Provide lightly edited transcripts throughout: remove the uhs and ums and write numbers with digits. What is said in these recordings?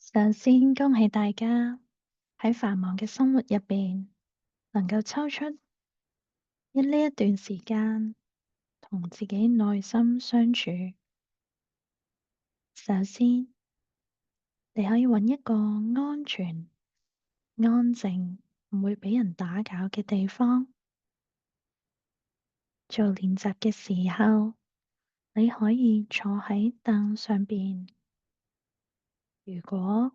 首先恭喜大家喺繁忙嘅生活入邊，能夠抽出呢一段時間同自己內心相處。首先，你可以揾一個安全、安靜，唔會畀人打攪嘅地方。做練習嘅時候，你可以坐喺凳上邊。如果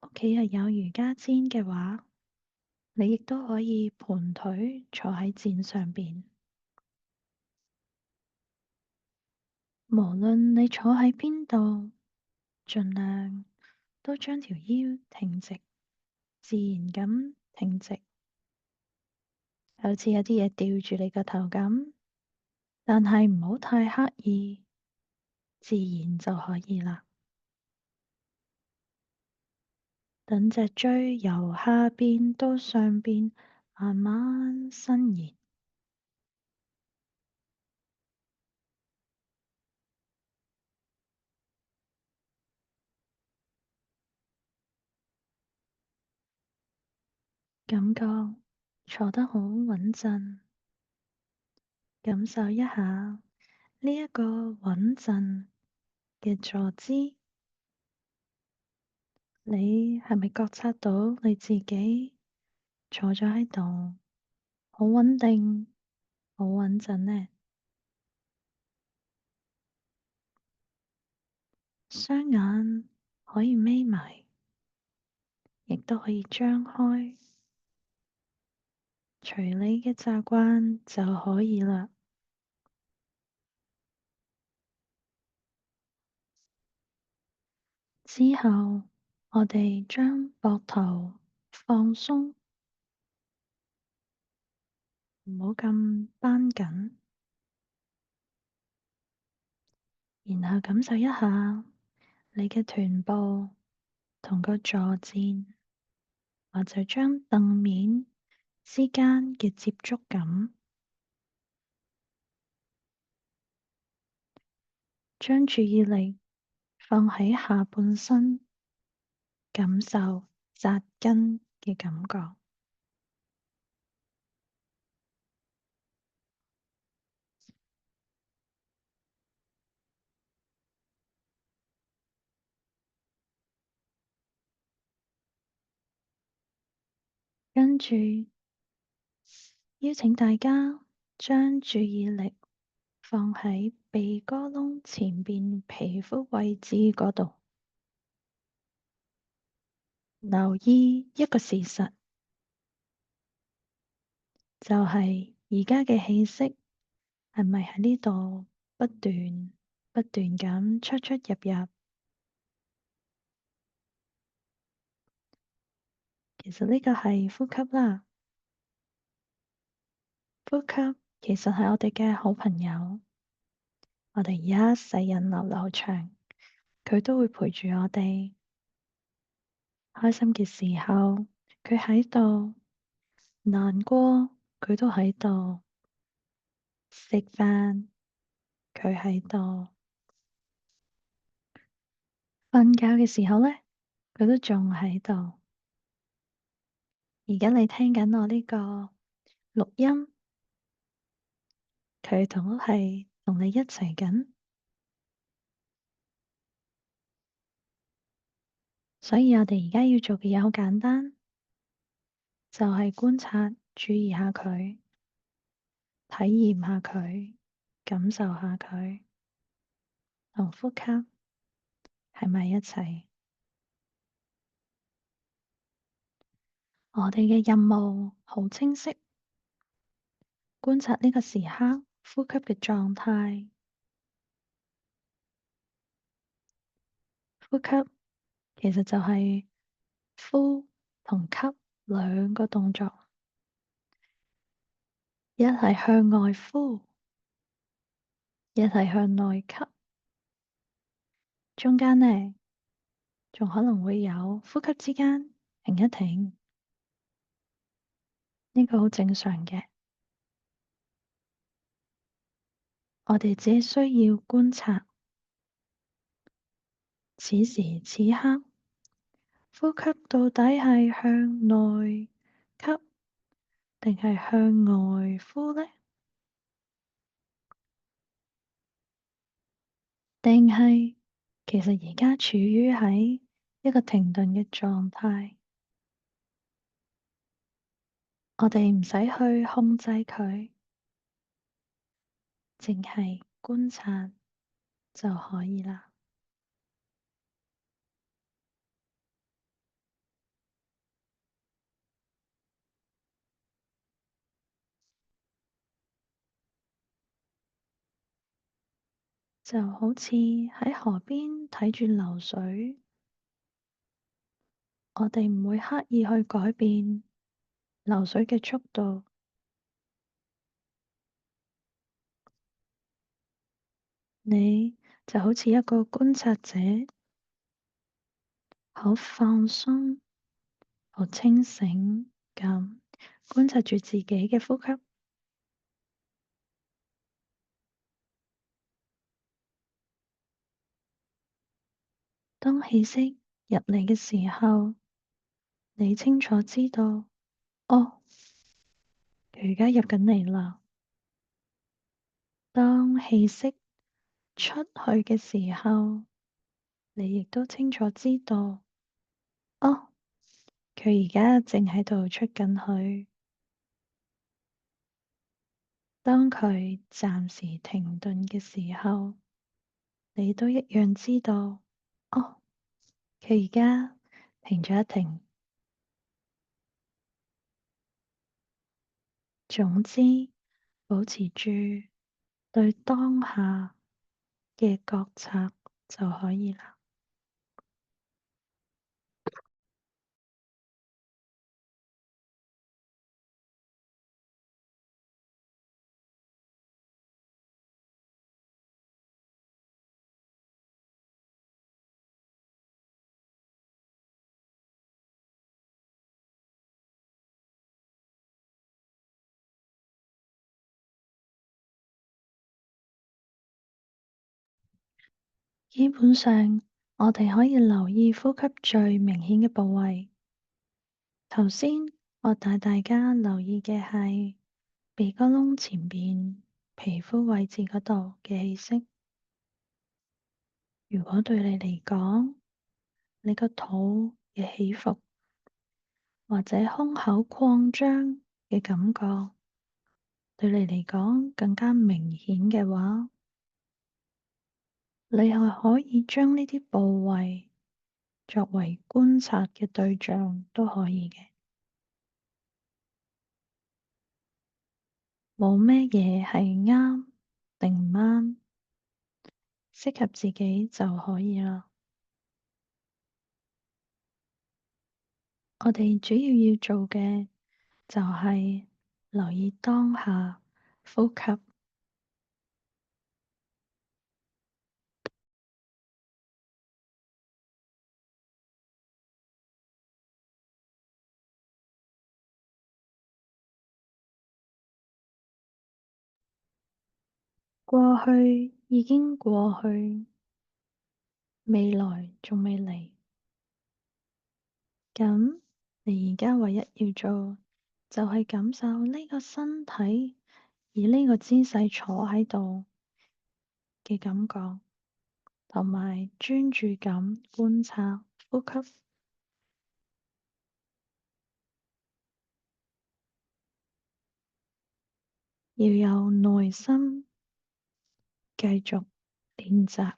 屋企係有瑜伽墊嘅話，你亦都可以盤腿坐喺墊上邊。無論你坐喺邊度，盡量都將條腰挺直，自然咁挺直，好似有啲嘢吊住你個頭咁，但係唔好太刻意，自然就可以啦。等脊椎由下邊到上邊慢慢伸延，感覺坐得好穩陣，感受一下呢一個穩陣嘅坐姿。你係咪覺察到你自己坐咗喺度，好穩定，好穩陣呢？雙眼可以眯埋，亦都可以張開，隨你嘅習慣就可以啦。之後，我哋將膊頭放鬆，唔好咁繃緊，然後感受一下你嘅臀部同個坐墊，或者將凳面之間嘅接觸感，將注意力放喺下半身，感受扎根嘅感覺。跟住，邀請大家將注意力放喺鼻哥窿前邊皮膚位置嗰度，留意一個事實，就係而家嘅氣息係咪喺呢度不斷咁出出入入？其實呢個係呼吸啦，呼吸其實係我哋嘅好朋友，我哋一世人流流長，佢都會陪住我哋。開心嘅時候，佢喺度；難過，佢都喺度；食飯，佢喺度；瞓覺嘅時候呢，佢都仲喺度。而家你聽緊我呢個錄音，佢都係同你一齊緊。所以我哋而家要做嘅嘢好簡單，就係觀察、注意下佢，體驗下佢，感受下佢，同呼吸喺埋一齊。我哋嘅任務好清晰，觀察呢個時刻呼吸嘅狀態。呼吸其實就係呼同吸兩個動作，一係向外呼，一係向內吸。中間呢，仲可能會有呼吸之間停一停，呢個好正常嘅。我哋只需要觀察此時此刻呼吸到底係向內吸定係向外呼呢？定係其實而家處於喺一個停頓嘅狀態，我哋唔使去控制佢，淨係觀察就可以啦。就好似喺河邊睇住流水，我哋唔會刻意去改變流水嘅速度，你就好似一個觀察者，好放鬆、好清醒咁觀察住自己嘅呼吸。當氣息入嚟嘅時候，你清楚知道，哦，佢而家入緊嚟啦。當氣息出去嘅時候，你亦都清楚知道，哦，佢而家正喺度出緊去。當佢暫時停頓嘅時候，你都一樣知道，哦，佢而家停咗一停。總之，保持住對當下嘅覺察就可以啦。基本上，我哋可以留意呼吸最明顯嘅部位。頭先我帶大家留意嘅係鼻哥窿前邊皮膚位置嗰度嘅氣息。如果對你嚟講，你個肚嘅起伏或者胸口擴張嘅感覺，對你嚟講更加明顯嘅話，你係可以將呢啲部位作為觀察嘅對象都可以嘅，冇咩嘢係啱定唔啱，適合自己就可以啦。我哋主要要做嘅就係留意當下呼吸，過去已經過去，未來仲未嚟。咁你而家唯一要做就係感受呢個身體以呢個姿勢坐喺度嘅感覺，同埋專注咁觀察呼吸，要有耐心繼續練習。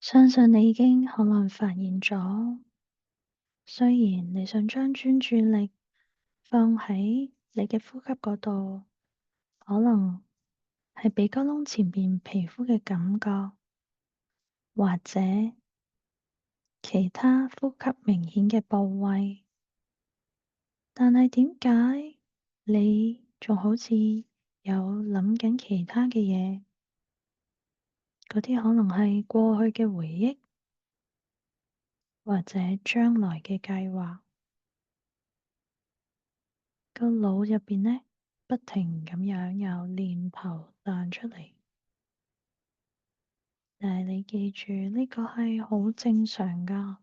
相信你已經可能發現咗，雖然你想將專注力放喺你嘅呼吸嗰度，可能係鼻哥窿前面皮膚嘅感覺，或者其他呼吸明顯嘅部位。但係點解你仲好似有諗緊其他嘅嘢？嗰啲可能係過去嘅回憶，或者將來嘅計劃。個腦入邊呢，不停咁樣有念頭彈出嚟。但係你記住，呢個係好正常㗎，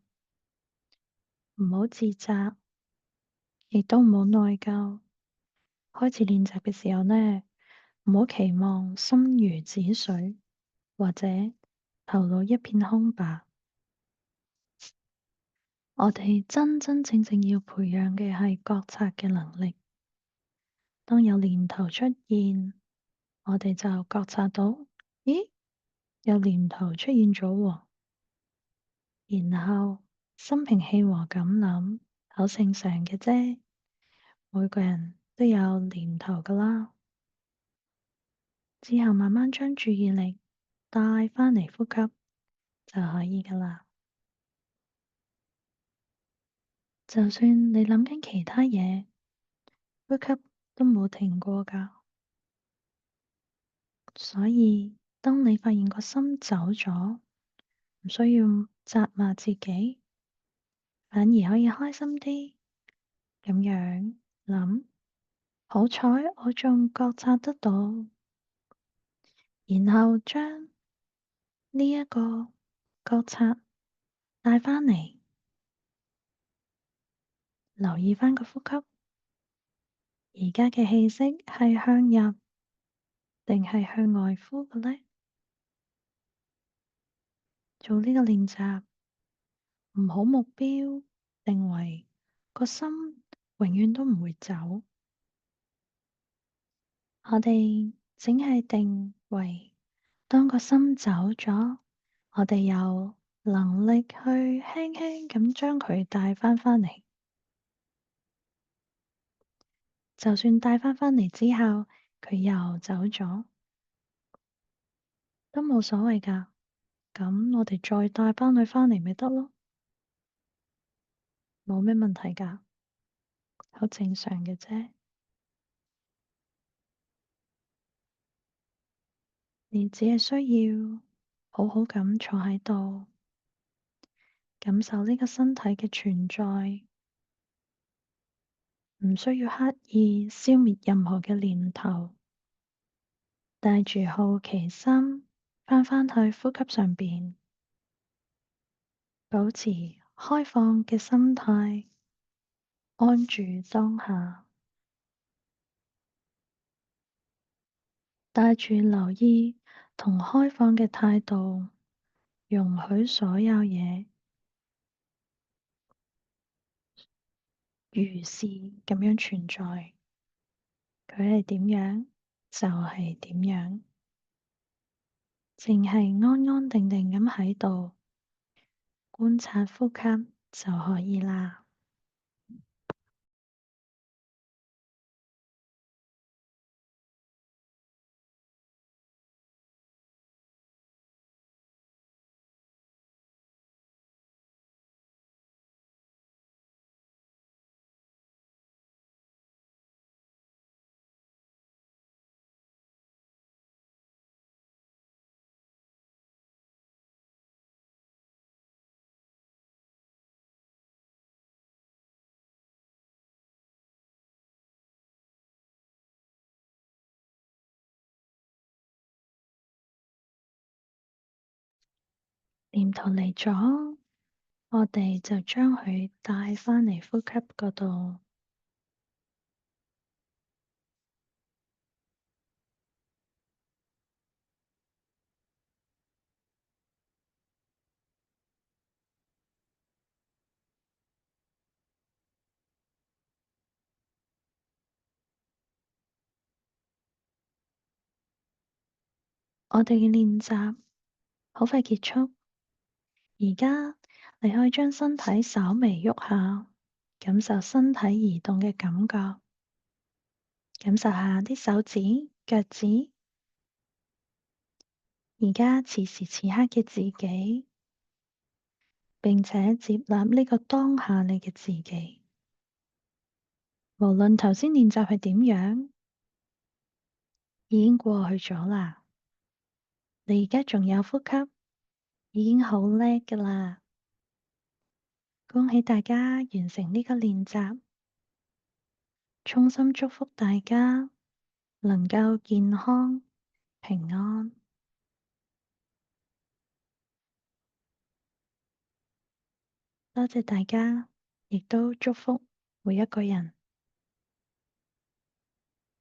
唔好自責，亦都唔好內疚。開始練習嘅時候呢，唔好期望心如止水，或者頭腦一片空白。我哋真真正正要培養嘅係覺察嘅能力。當有念頭出現，我哋就覺察到，咦，有念頭出現咗喎。然後心平氣和咁諗，好正常嘅啫。每個人都有念頭㗎啦。之後慢慢將注意力帶返嚟呼吸就可以㗎啦。就算你諗緊其他嘢，呼吸都冇停過㗎。所以當你發現個心走咗，唔需要責罵自己，反而可以開心啲咁樣諗。好彩我仲覺察得到，然後將呢一個覺察帶返嚟，留意返個呼吸。而家嘅氣息係向入定係向外呼嘅呢？做呢個練習，唔好目標定為個心永遠都唔會走。我哋淨係定為當個心走咗，我哋有能力去輕輕咁將佢帶返返嚟。就算帶返返嚟之後，佢又走咗，都冇所謂㗎。咁我哋再帶返佢返嚟咪得咯，冇咩問題㗎，好正常嘅啫。你只係需要好好咁坐喺度，感受呢個身體嘅存在，唔需要刻意消滅任何嘅念頭，帶住好奇心返返去呼吸上邊，保持開放嘅心態，安住當下，帶住留意同開放嘅態度，容許所有嘢如是咁樣存在，佢係點樣就係點樣，淨係安安定定咁喺度觀察呼吸就可以啦。念頭嚟咗，我哋就將佢帶返嚟呼吸嗰度。我哋嘅練習好快結束，而家你可以將身體稍微喐下，感受身體移動嘅感覺。感受下啲手指、腳趾。而家此時此刻嘅自己，並且接納呢個當下你嘅自己。無論頭先練習係點樣，已經過去咗啦。你而家仲有呼吸，已經好叻㗎啦！恭喜大家完成呢個練習，衷心祝福大家能夠健康平安。多謝大家，亦都祝福每一個人。